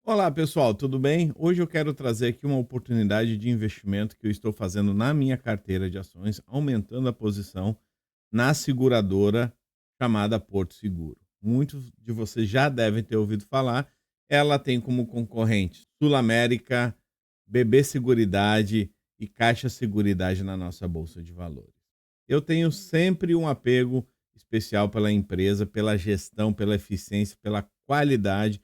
Olá pessoal, tudo bem? Hoje eu quero trazer aqui uma oportunidade de investimento que eu estou fazendo na minha carteira de ações, aumentando a posição na seguradora chamada Porto Seguro. Muitos de vocês já devem ter ouvido falar. Ela tem como concorrente Sul América, BB Seguridade e Caixa Seguridade na nossa bolsa de valores. Eu tenho sempre um apego especial pela empresa, pela gestão, pela eficiência, pela qualidade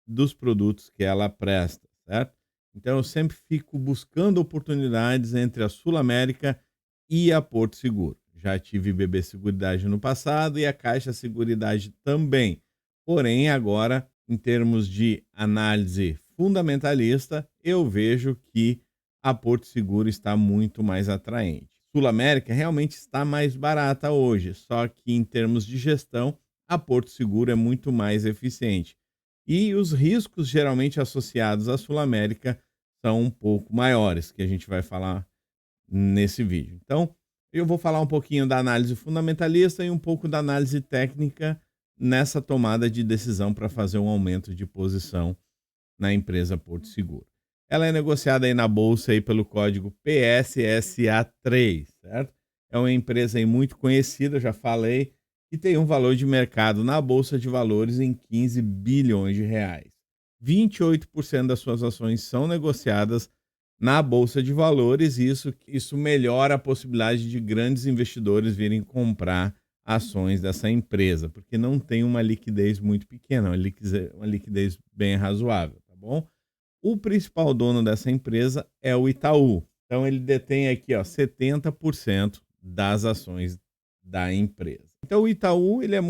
dos produtos que ela presta, certo? Então eu sempre fico buscando oportunidades entre a Sul América e a Porto Seguro. Já tive BB Seguridade no passado e a Caixa Seguridade também. Porém, agora, em termos de análise fundamentalista, eu vejo que a Porto Seguro está muito mais atraente. Sul América realmente está mais barata hoje, só que em termos de gestão, a Porto Seguro é muito mais eficiente. E os riscos geralmente associados à Sul América são um pouco maiores, que a gente vai falar nesse vídeo. Então, eu vou falar um pouquinho da análise fundamentalista e um pouco da análise técnica nessa tomada de decisão para fazer um aumento de posição na empresa Porto Seguro. Ela é negociada aí na bolsa aí pelo código PSSA3, certo? É uma empresa aí muito conhecida, já falei, e tem um valor de mercado na bolsa de valores em 15 bilhões de reais. 28% das suas ações são negociadas na bolsa de valores e isso melhora a possibilidade de grandes investidores virem comprar ações dessa empresa, porque não tem uma liquidez muito pequena, uma liquidez bem razoável, tá bom? O principal dono dessa empresa é o Itaú. Então ele detém aqui, ó, 70% das ações da empresa. Então o Itaú, ele é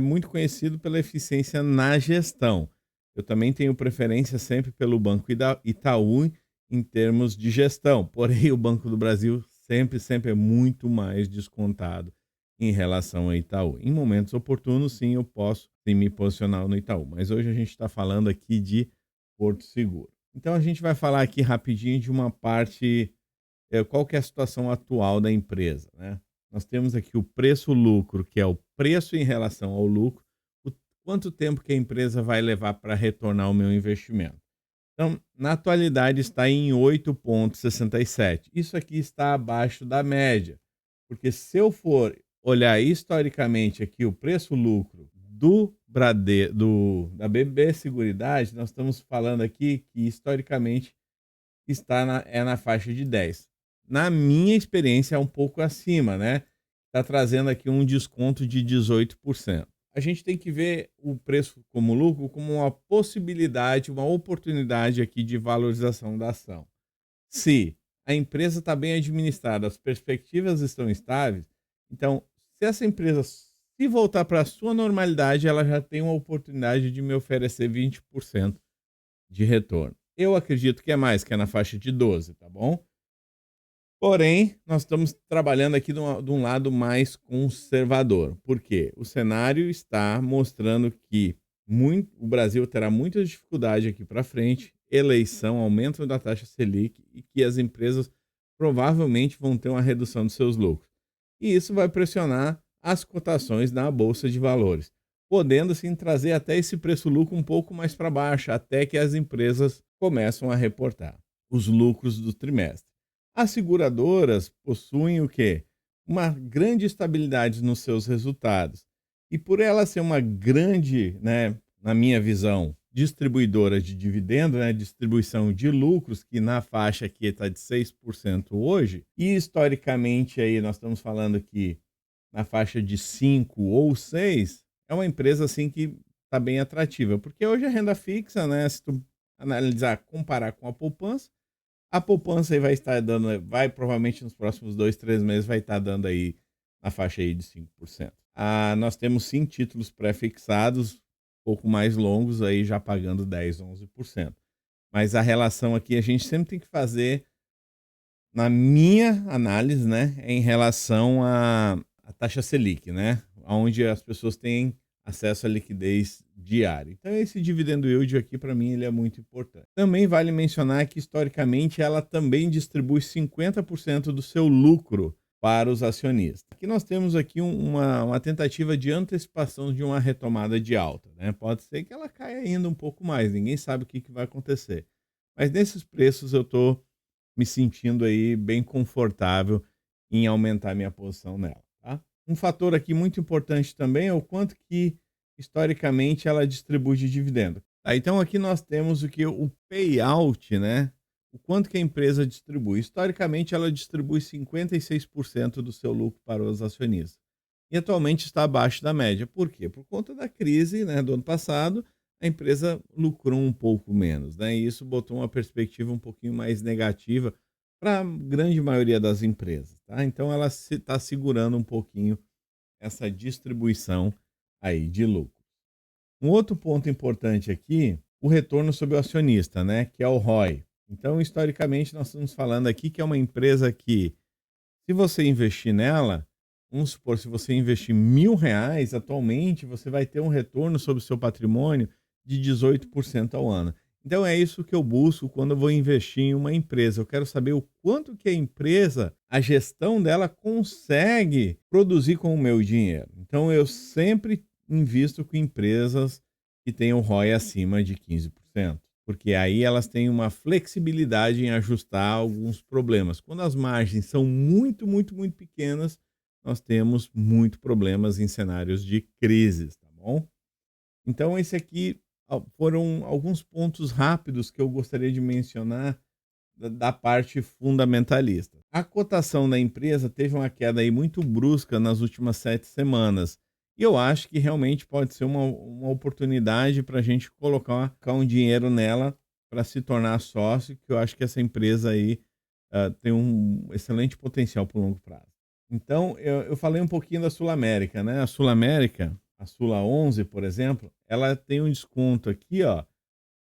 muito conhecido pela eficiência na gestão. Eu também tenho preferência sempre pelo Banco Itaú em termos de gestão. Porém, o Banco do Brasil sempre é muito mais descontado em relação ao Itaú. Em momentos oportunos, sim, eu posso sim, me posicionar no Itaú. Mas hoje a gente está falando aqui de Porto Seguro. Então a gente vai falar aqui rapidinho de uma parte, qual que é a situação atual da empresa, né? Nós temos aqui o preço-lucro, que é o preço em relação ao lucro, o quanto tempo que a empresa vai levar para retornar o meu investimento. Então, na atualidade está em 8,67. Isso aqui está abaixo da média, porque se eu for olhar historicamente aqui o preço-lucro da BB Seguridade, nós estamos falando aqui que historicamente é na faixa de 10. Na minha experiência é um pouco acima, né? Está trazendo aqui um desconto de 18%. A gente tem que ver o preço como lucro como uma possibilidade, uma oportunidade aqui de valorização da ação. Se a empresa está bem administrada, as perspectivas estão estáveis, então, se essa empresa se voltar para a sua normalidade, ela já tem uma oportunidade de me oferecer 20% de retorno. Eu acredito que é mais, que é na faixa de 12, tá bom? Porém, nós estamos trabalhando aqui de um lado mais conservador. Por quê? O cenário está mostrando que o Brasil terá muita dificuldade aqui para frente, eleição, aumento da taxa Selic e que as empresas provavelmente vão ter uma redução dos seus lucros. E isso vai pressionar as cotações na bolsa de valores, podendo sim trazer até esse preço-lucro um pouco mais para baixo, até que as empresas começam a reportar os lucros do trimestre. As seguradoras possuem o quê? Uma grande estabilidade nos seus resultados. E por ela ser uma grande, né, na minha visão, distribuidora de dividendo, né, distribuição de lucros, que na faixa aqui está de 6% hoje, e historicamente aí nós estamos falando que na faixa de 5 ou 6 é uma empresa assim que está bem atrativa, porque hoje a renda fixa, né, se tu analisar, comparar com a poupança aí vai estar dando, vai provavelmente nos próximos 2, 3 meses vai estar dando aí na faixa aí de 5%. Ah, nós temos sim títulos pré-fixados, um pouco mais longos aí já pagando 10, 11%. Mas a relação aqui a gente sempre tem que fazer, na minha análise, né, em relação à taxa Selic, né, onde as pessoas têm acesso à liquidez diária. Então esse dividendo yield aqui para mim ele é muito importante. Também vale mencionar que historicamente ela também distribui 50% do seu lucro para os acionistas. Aqui nós temos aqui uma tentativa de antecipação de uma retomada de alta, né? Pode ser que ela caia ainda um pouco mais, ninguém sabe o que vai acontecer. Mas nesses preços eu estou me sentindo aí bem confortável em aumentar minha posição nela, tá? Um fator aqui muito importante também é o quanto que historicamente ela distribui de dividendo. Tá, então aqui nós temos o que o payout, né? O quanto que a empresa distribui. Historicamente ela distribui 56% do seu lucro para os acionistas. E atualmente está abaixo da média. Por quê? Por conta da crise, né, do ano passado, a empresa lucrou um pouco menos, né? E isso botou uma perspectiva um pouquinho mais negativa para a grande maioria das empresas, tá? Então ela está segurando um pouquinho essa distribuição aí de lucro. Um outro ponto importante aqui, o retorno sobre o acionista, né, que é o ROI. Então, historicamente, nós estamos falando aqui que é uma empresa que, se você investir nela, vamos supor, se você investir R$ 1.000, atualmente você vai ter um retorno sobre o seu patrimônio de 18% ao ano. Então é isso que eu busco quando eu vou investir em uma empresa. Eu quero saber o quanto que a empresa, a gestão dela consegue produzir com o meu dinheiro. Então eu sempre invisto com empresas que tenham ROI acima de 15%, porque aí elas têm uma flexibilidade em ajustar alguns problemas. Quando as margens são muito, muito, muito pequenas, nós temos muito problemas em cenários de crises, tá bom? Então esse aqui foram alguns pontos rápidos que eu gostaria de mencionar da parte fundamentalista. A cotação da empresa teve uma queda aí muito brusca nas últimas 7 semanas. E eu acho que realmente pode ser uma oportunidade para a gente colocar um dinheiro nela para se tornar sócio, que eu acho que essa empresa aí tem um excelente potencial para o longo prazo. Então, eu falei um pouquinho da Sul América, né? A Sul América, a Sula 11, por exemplo, ela tem um desconto aqui, ó,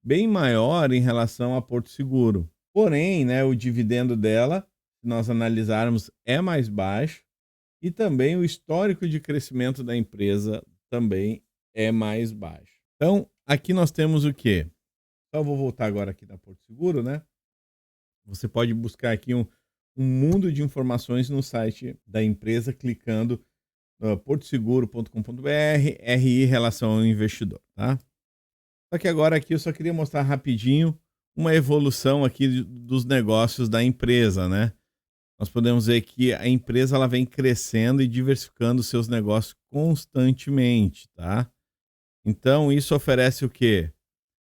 bem maior em relação a Porto Seguro. Porém, né, o dividendo dela, se nós analisarmos, é mais baixo e também o histórico de crescimento da empresa também é mais baixo. Então, aqui nós temos o quê? Então, eu vou voltar agora aqui da Porto Seguro, né? Você pode buscar aqui um mundo de informações no site da empresa, clicando no portoseguro.com.br, RI Relação ao Investidor, tá? Só que agora aqui eu só queria mostrar rapidinho uma evolução aqui dos negócios da empresa, né? Nós podemos ver que a empresa ela vem crescendo e diversificando seus negócios constantemente, tá? Então isso oferece o quê?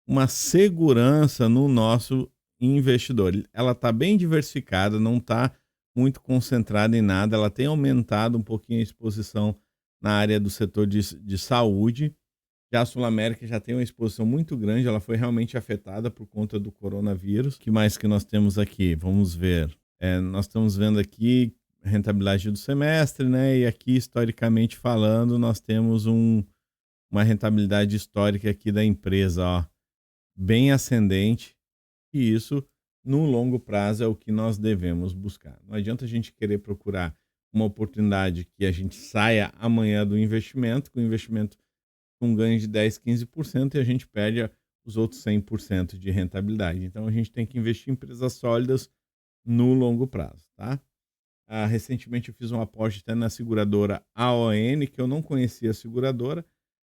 Uma segurança no nosso investidor. Ela está bem diversificada, não está muito concentrada em nada, ela tem aumentado um pouquinho a exposição na área do setor de saúde. Já a Sul América já tem uma exposição muito grande, ela foi realmente afetada por conta do coronavírus. O que mais que nós temos aqui? Vamos ver. Nós estamos vendo aqui a rentabilidade do semestre, né? E aqui, historicamente falando, nós temos uma rentabilidade histórica aqui da empresa, ó, bem ascendente, e isso, no longo prazo, é o que nós devemos buscar. Não adianta a gente querer procurar uma oportunidade que a gente saia amanhã do investimento, com o investimento com ganho de 10, 15% e a gente perde os outros 100% de rentabilidade. Então a gente tem que investir em empresas sólidas no longo prazo, tá? Recentemente eu fiz um aporte até na seguradora AON, que eu não conhecia a seguradora,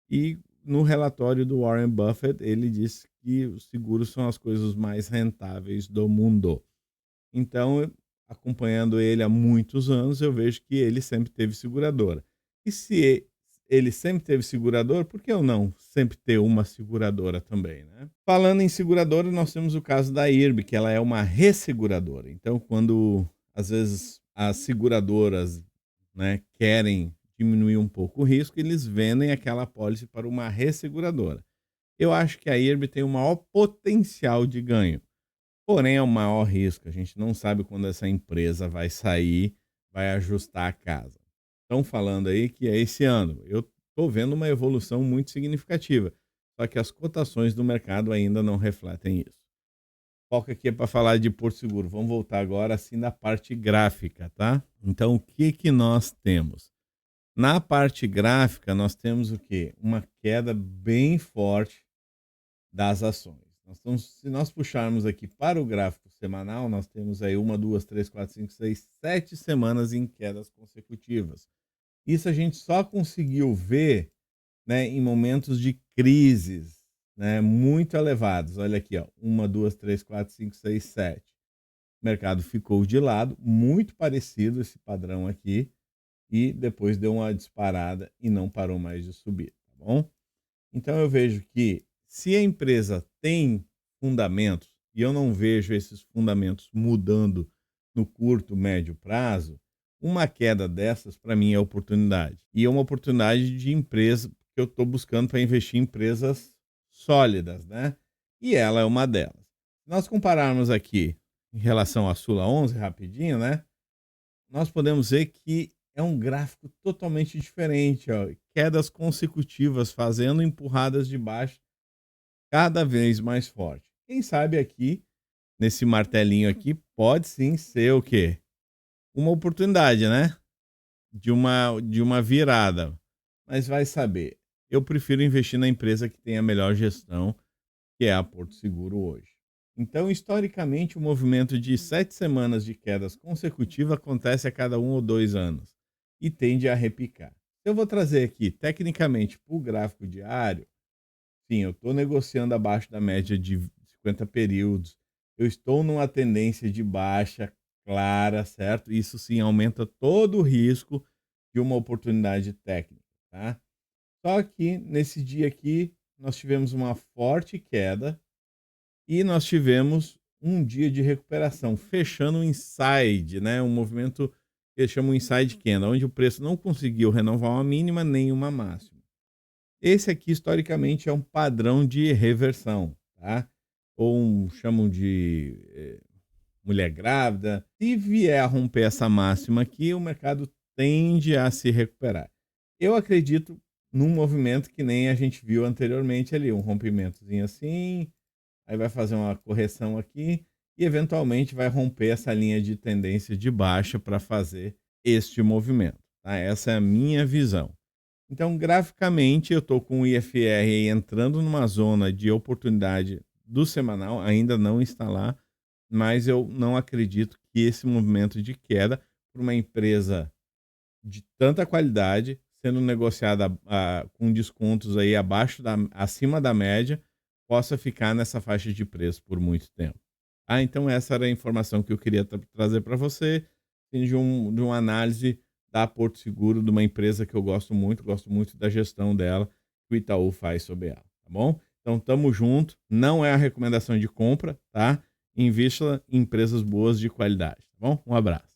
e no relatório do Warren Buffett ele disse que os seguros são as coisas mais rentáveis do mundo. Então, acompanhando ele há muitos anos, eu vejo que ele sempre teve seguradora. E se ele sempre teve seguradora, por que eu não sempre ter uma seguradora também, né? Falando em seguradora, nós temos o caso da IRB, que ela é uma resseguradora. Então, quando às vezes as seguradoras, né, querem diminuir um pouco o risco, eles vendem aquela apólice para uma resseguradora. Eu acho que a IRB tem o maior potencial de ganho. Porém, é o maior risco. A gente não sabe quando essa empresa vai sair, vai ajustar a casa. Estão falando aí que é esse ano. Eu estou vendo uma evolução muito significativa. Só que as cotações do mercado ainda não refletem isso. Foco aqui é para falar de Porto Seguro. Vamos voltar agora assim na parte gráfica, tá? Então, o que nós temos? Na parte gráfica, nós temos o quê? Uma queda bem forte das ações. Se nós puxarmos aqui para o gráfico semanal, nós temos aí uma, duas, três, quatro, cinco, seis, 7 semanas em quedas consecutivas. Isso a gente só conseguiu ver, né, em momentos de crises, né, muito elevados. Olha aqui, ó, uma, duas, três, quatro, cinco, seis, 7. O mercado ficou de lado, muito parecido esse padrão aqui, e depois deu uma disparada e não parou mais de subir, tá bom? Então eu vejo que se a empresa tem fundamentos, e eu não vejo esses fundamentos mudando no curto, médio prazo, uma queda dessas para mim é oportunidade. E é uma oportunidade de empresa que eu estou buscando para investir em empresas sólidas, né? E ela é uma delas. Se nós compararmos aqui em relação à Sula 11, rapidinho, né? Nós podemos ver que é um gráfico totalmente diferente, ó, quedas consecutivas fazendo empurradas de baixo cada vez mais forte. Quem sabe aqui, nesse martelinho aqui, pode sim ser o quê? Uma oportunidade, né? De uma virada. Mas vai saber. Eu prefiro investir na empresa que tem a melhor gestão, que é a Porto Seguro hoje. Então, historicamente, o movimento de 7 semanas de quedas consecutivas acontece a cada 1 ou 2 anos e tende a repicar. Eu vou trazer aqui, tecnicamente, para o gráfico diário, sim, eu estou negociando abaixo da média de 50 períodos, eu estou numa tendência de baixa clara, certo? Isso sim aumenta todo o risco de uma oportunidade técnica, tá? Só que nesse dia aqui, nós tivemos uma forte queda e nós tivemos um dia de recuperação, fechando um inside, né? Um movimento que eles chamam inside candle, onde o preço não conseguiu renovar uma mínima nem uma máxima. Esse aqui, historicamente, é um padrão de reversão, tá? Ou chamam de mulher grávida. Se vier a romper essa máxima aqui, o mercado tende a se recuperar. Eu acredito num movimento que nem a gente viu anteriormente ali, um rompimentozinho assim, aí vai fazer uma correção aqui e eventualmente vai romper essa linha de tendência de baixa para fazer este movimento, tá? Essa é a minha visão. Então, graficamente, eu estou com o IFR aí entrando numa zona de oportunidade do semanal, ainda não está lá, mas eu não acredito que esse movimento de queda para uma empresa de tanta qualidade, sendo negociada com descontos aí acima da média, possa ficar nessa faixa de preço por muito tempo. Então essa era a informação que eu queria trazer para você, assim, de uma análise da Porto Seguro, de uma empresa que eu gosto muito da gestão dela, que o Itaú faz sobre ela, tá bom? Então tamo junto, não é a recomendação de compra, tá? Invista em empresas boas de qualidade, tá bom? Um abraço.